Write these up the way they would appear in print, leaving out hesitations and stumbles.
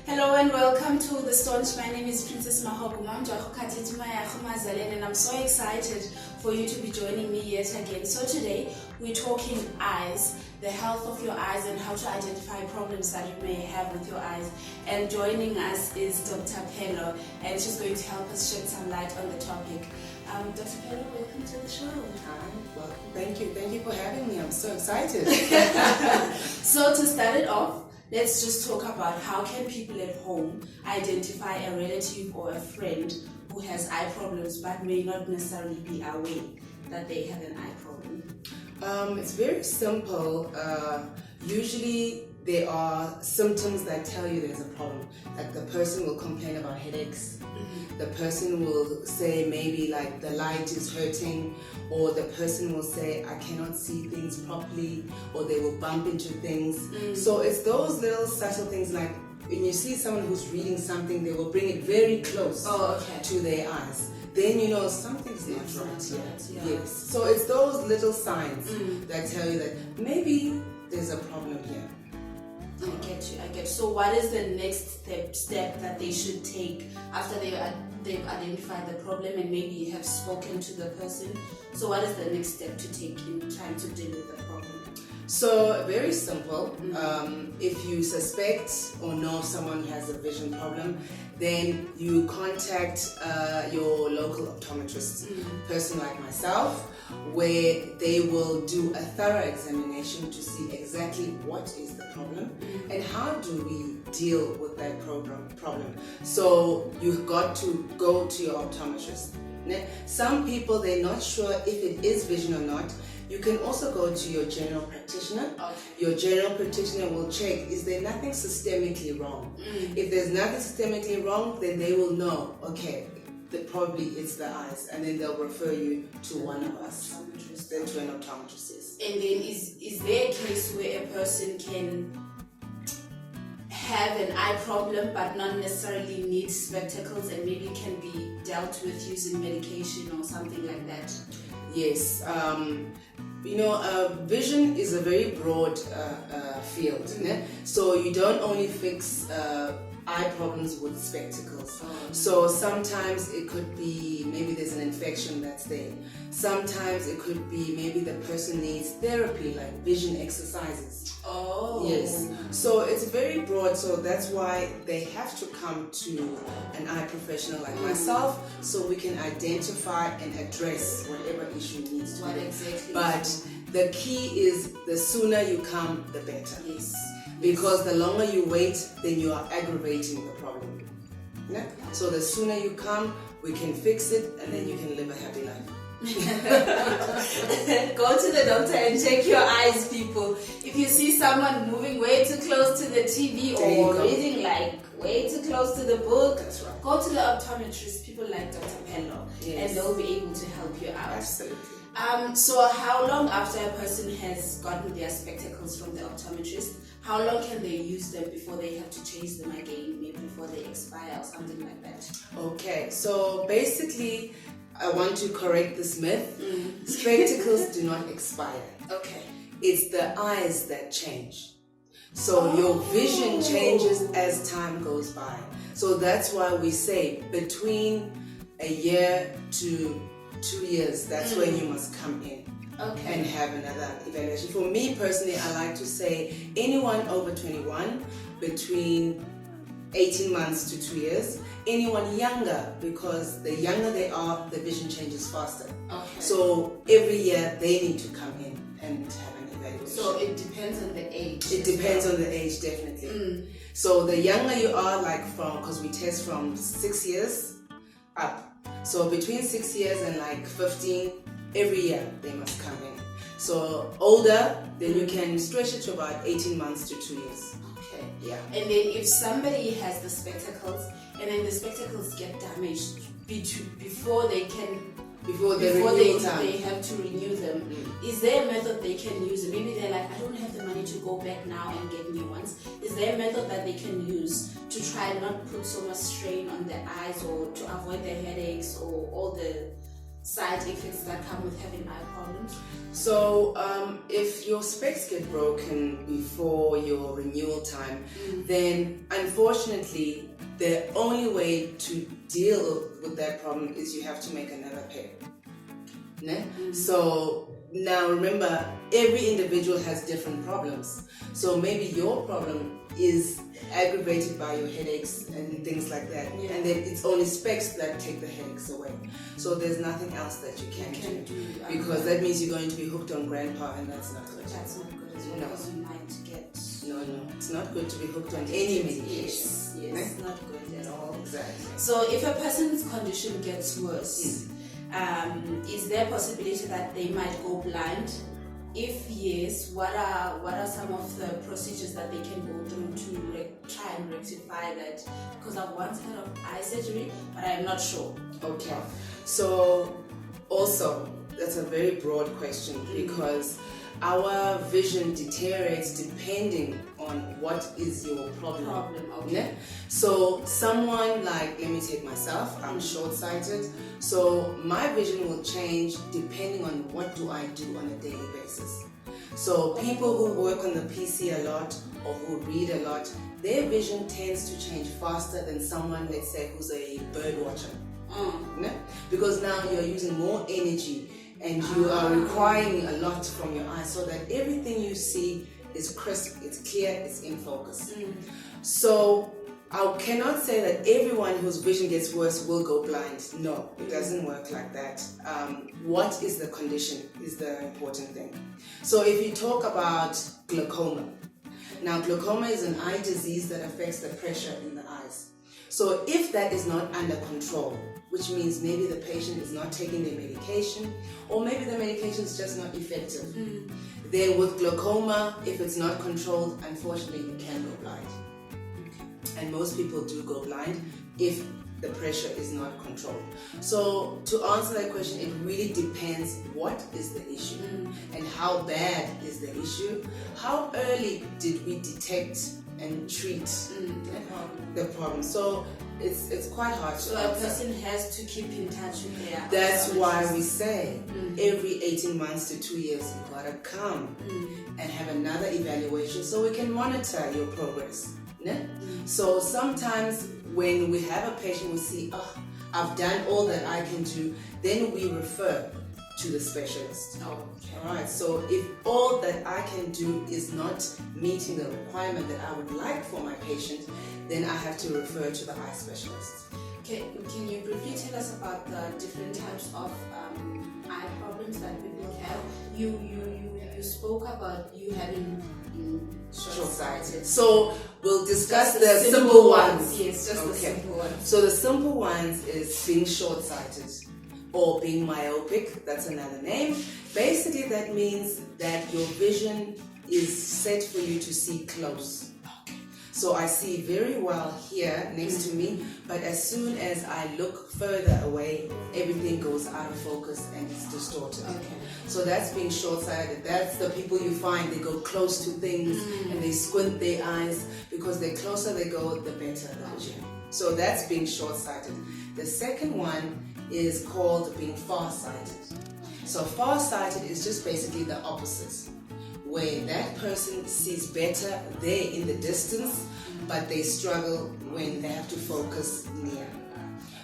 Hello and welcome to the Staunch. My name is Mrs Mahogo, and I'm so excited for you to be joining me yet again. So today we're talking eyes, the health of your eyes and how to identify problems that you may have with your eyes. And joining us is Dr. Phelo, and she's going to help us shed some light on the topic. Dr. Phelo, welcome to the show. Hi, well, thank you for having me. I'm so excited. So to start it off, let's just talk about how can people at home identify a relative or a friend who has eye problems but may not necessarily be aware that they have an eye problem. It's very simple. Usually there are symptoms that tell you there's a problem. Like the person will complain about headaches. The person will say maybe like the light is hurting, or the person will say I cannot see things properly, or they will bump into things. So it's those little subtle things, like when you see someone who's reading something, they will bring it very close to their eyes. Then you know something's not right here. Yes. So it's those little signs that tell you that maybe there's a problem here. I get you. So what is the next step that they should take after they've identified the problem and maybe you have spoken to the person? So what is the next step to take in trying to deal with the problem? So very simple. If you suspect or know someone has a vision problem, then you contact your local optometrist, person like myself, where they will do a thorough examination to see exactly what is the problem and how do we deal with that problem. So you've got to go to your optometrist. Some people, they're not sure if it is vision or not. You can also go to your general practitioner. Your general practitioner will check, is there nothing systemically wrong? If there's nothing systemically wrong, then they will know, okay, probably it's the eyes, and then they'll refer you to one of us, then to an optometrist. And then is there a case where a person can have an eye problem but not necessarily need spectacles and maybe can be dealt with using medication or something like that? Yes. Vision is a very broad field. So you don't only fix eye problems with spectacles. So sometimes it could be maybe there's an infection that's there. Sometimes it could be maybe the person needs therapy, like vision exercises. Yes. So it's very broad, so that's why they have to come to an eye professional like myself, so we can identify and address whatever issue needs to be. Exactly. But the key is the sooner you come, the better. Yes. Because the longer you wait, then you are aggravating the problem. Yeah? So the sooner you come, we can fix it, and then you can live a happy life. Go to the doctor and check your eyes, people. If you see someone moving way too close to the TV or reading like way too close to the book, that's right. Go to the optometrist, people like Dr. Phelo, and they'll be able to help you out. Absolutely. So how long after a person has gotten their spectacles from the optometrist, how long can they use them before they have to change them again, maybe before they expire or something like that? Okay, so basically I want to correct this myth. Spectacles do not expire. Okay. It's the eyes that change. So your vision changes as time goes by. So that's why we say between a year to 2 years, that's when you must come in and have another evaluation. For me personally, I like to say anyone over 21, between 18 months to 2 years. Anyone younger, because the younger they are, the vision changes faster. So every year they need to come in and have an evaluation. So it depends on the age. It depends on the age, definitely. So the younger you are, because we test from 6 years up. So between 6 years and 15, every year they must come in. So older, then you can stretch it to about 18 months to 2 years. Okay. Yeah. And then if somebody has the spectacles and then the spectacles get damaged before they have to renew them, is there a method they can use? Maybe they're like, I don't have the money to go back now and get new ones. Is there a method that they can use to try not put so much strain on their eyes or to avoid the headaches or all the side effects that come with having eye problems? So if your specs get broken before your renewal time, then unfortunately the only way to deal with that problem is you have to make another pair. So now remember, every individual has different problems. So maybe your problem is aggravated by your headaches and things like that, and then it's only specs that take the headaches away. So there's nothing else that you can do because that means you're going to be hooked on grandpa, and that's not good. That's not good as well, because you might get... No, it's not good to be hooked on any medication. Yes, it's not good at all. Exactly. So if a person's condition gets worse, is there a possibility that they might go blind? If yes, what are some of the procedures that they can go through to try and rectify that? Because I've once heard of eye surgery, but I'm not sure. Okay, so also that's a very broad question because our vision deteriorates depending on what is your problem. Okay. So someone like, let me take myself, I'm short-sighted, so my vision will change depending on what do I do on a daily basis. So people who work on the PC a lot or who read a lot, their vision tends to change faster than someone, let's say, who's a bird watcher. Because now you're using more energy and you are requiring a lot from your eyes so that everything you see is crisp, it's clear, it's in focus. So I cannot say that everyone whose vision gets worse will go blind. No, it doesn't work like that. What is the condition is the important thing. So if you talk about glaucoma, now glaucoma is an eye disease that affects the pressure in the eyes. So if that is not under control, which means maybe the patient is not taking their medication, or maybe the medication is just not effective, then with glaucoma, if it's not controlled, unfortunately you can go blind. And most people do go blind if the pressure is not controlled. So to answer that question, it really depends what is the issue and how bad is the issue. How early did we detect and treat the problem? So it's quite hard to answer. A person has to keep in touch with their... That's why we say every 18 months to 2 years you gotta come and have another evaluation so we can monitor your progress. So sometimes when we have a patient, we see, I've done all that I can do, then we refer to the specialist. Alright, so if all that I can do is not meeting the requirement that I would like for my patient, then I have to refer to the eye specialist. Okay, can you briefly tell us about the different types of eye problems that people have? You spoke about you having short-sighted. So we'll discuss the simple ones. Yes, just the simple ones. So the simple ones is being short-sighted or being myopic. That's another name. Basically, that means that your vision is set for you to see close. So I see very well here next to me, but as soon as I look further away, everything goes out of focus and it's distorted. So that's being short-sighted. That's the people you find, they go close to things and they squint their eyes because the closer they go, the better the vision. So that's being short-sighted. The second one is called being far-sighted. So far-sighted is just basically the opposite, where that person sees better there in the distance, but they struggle when they have to focus near.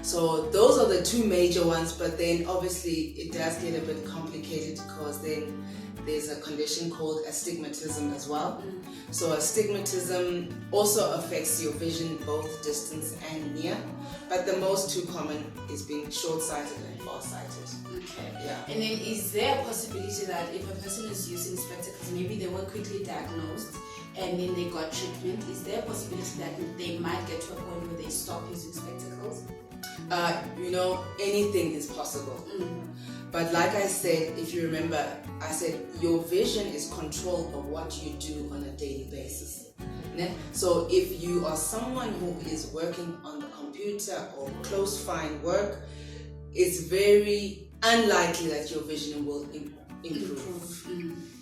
So those are the two major ones, but then obviously it does get a bit complicated because then there's a condition called astigmatism as well. So astigmatism also affects your vision both distance and near, but the most two common is being short-sighted and far-sighted. And then is there a possibility that if a person is using spectacles, maybe they were quickly diagnosed and then they got treatment, is there a possibility that they might get to a point where they stop using spectacles? Anything is possible. But like I said, if you remember, I said your vision is controlled by what you do on a daily basis. So if you are someone who is working on the computer or close fine work, it's very unlikely that your vision will improve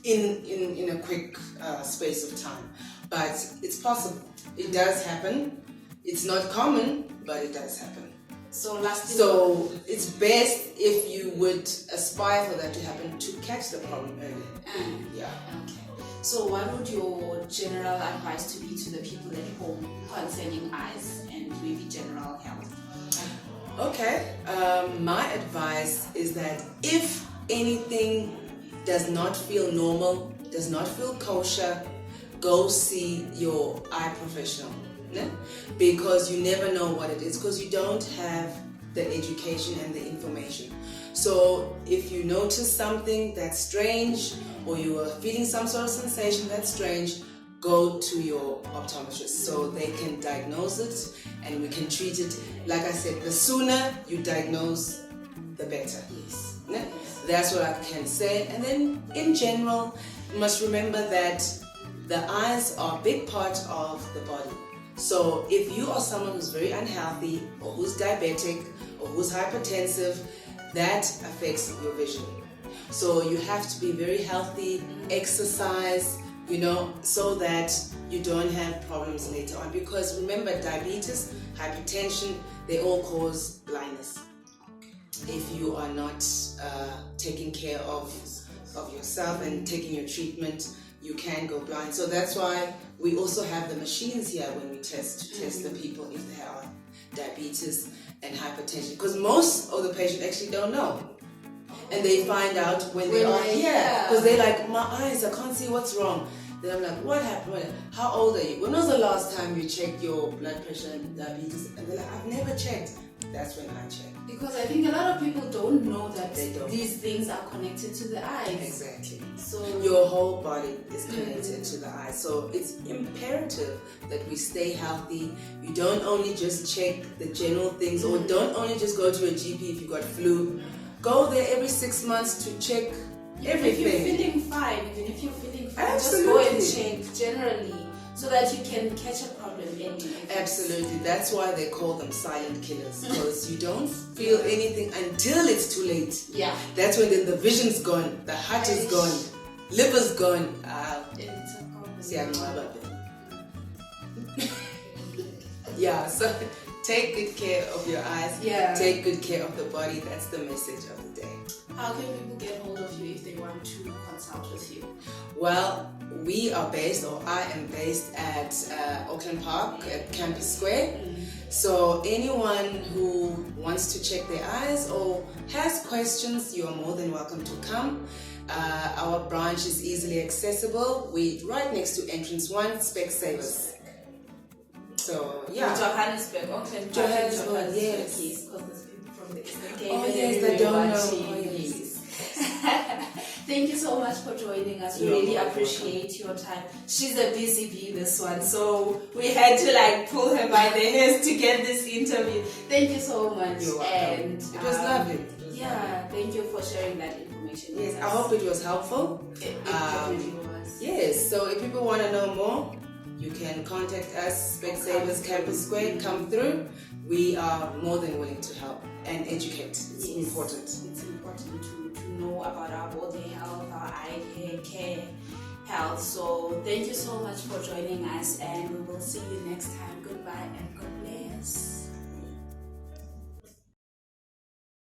in a quick space of time. But it's possible. It does happen. It's not common, but it does happen. So lasting. So it's best if you would aspire for that to happen to catch the problem early. Yeah. Okay. So what would your general advice to be to the people at home concerning eyes and maybe general health? Okay. My advice is that if anything does not feel normal, does not feel kosher, go see your eye professional. Ne? Because you never know what it is, because you don't have the education and the information. So if you notice something that's strange, or you are feeling some sort of sensation that's strange, go to your optometrist so they can diagnose it and we can treat it. Like I said, the sooner you diagnose, the better. Yes. Ne? That's what I can say. And then in general, you must remember that the eyes are a big part of the body. So if you are someone who's very unhealthy, or who's diabetic, or who's hypertensive, that affects your vision. So you have to be very healthy, exercise, so that you don't have problems later on. Because remember, diabetes, hypertension, they all cause blindness. If you are not taking care of yourself and taking your treatment, you can go blind. So that's why we also have the machines here when we test the people if they have diabetes and hypertension. Because most of the patients actually don't know. And they find out when they are here. Because they're like, my eyes, I can't see what's wrong. Then I'm like, what happened? How old are you? When was the last time you checked your blood pressure and diabetes? And they're like, I've never checked. That's when I check. Because I think a lot of people don't know that these things are connected to the eyes. Exactly. So your whole body is connected to the eyes. So it's imperative that we stay healthy. You don't only just check the general things, or don't only just go to a GP if you got flu. Go there every 6 months to check everything. If you're feeling fine, even if you're feeling fine, Absolutely. just go and check generally so that you can catch a problem anyway. Absolutely. That's why they call them silent killers, because you don't feel anything until it's too late. Yeah. That's when the vision's gone, the heart is gone, liver's gone. Yeah, so take good care of your eyes. Yeah. Take good care of the body. That's the message of the day. How can people get hold of you if they want to consult with you? Well, I am based at Auckland Park at Campus Square. So anyone who wants to check their eyes or has questions, you are more than welcome to come. Our branch is easily accessible. We're right next to entrance 1, Specsavers. So yeah. Johannesburg, Auckland, Johannesburg, yes. Because there's people from the Eastern Cape. Oh yes, they don't know. Thank you so much for joining us. We really appreciate your time. She's a busy bee, this one, so we had to pull her by the hairs to get this interview. Thank you so much. You're welcome. And it was lovely. Thank you for sharing that information. Yes, I hope it was helpful. It definitely was. Yes, so if people want to know more, you can contact us, Specsavers Campus Square, come through. We are more than willing to help and educate. It's important. It's important to know about our body health, our eye care health. So thank you so much for joining us, and we will see you next time. Goodbye and God bless.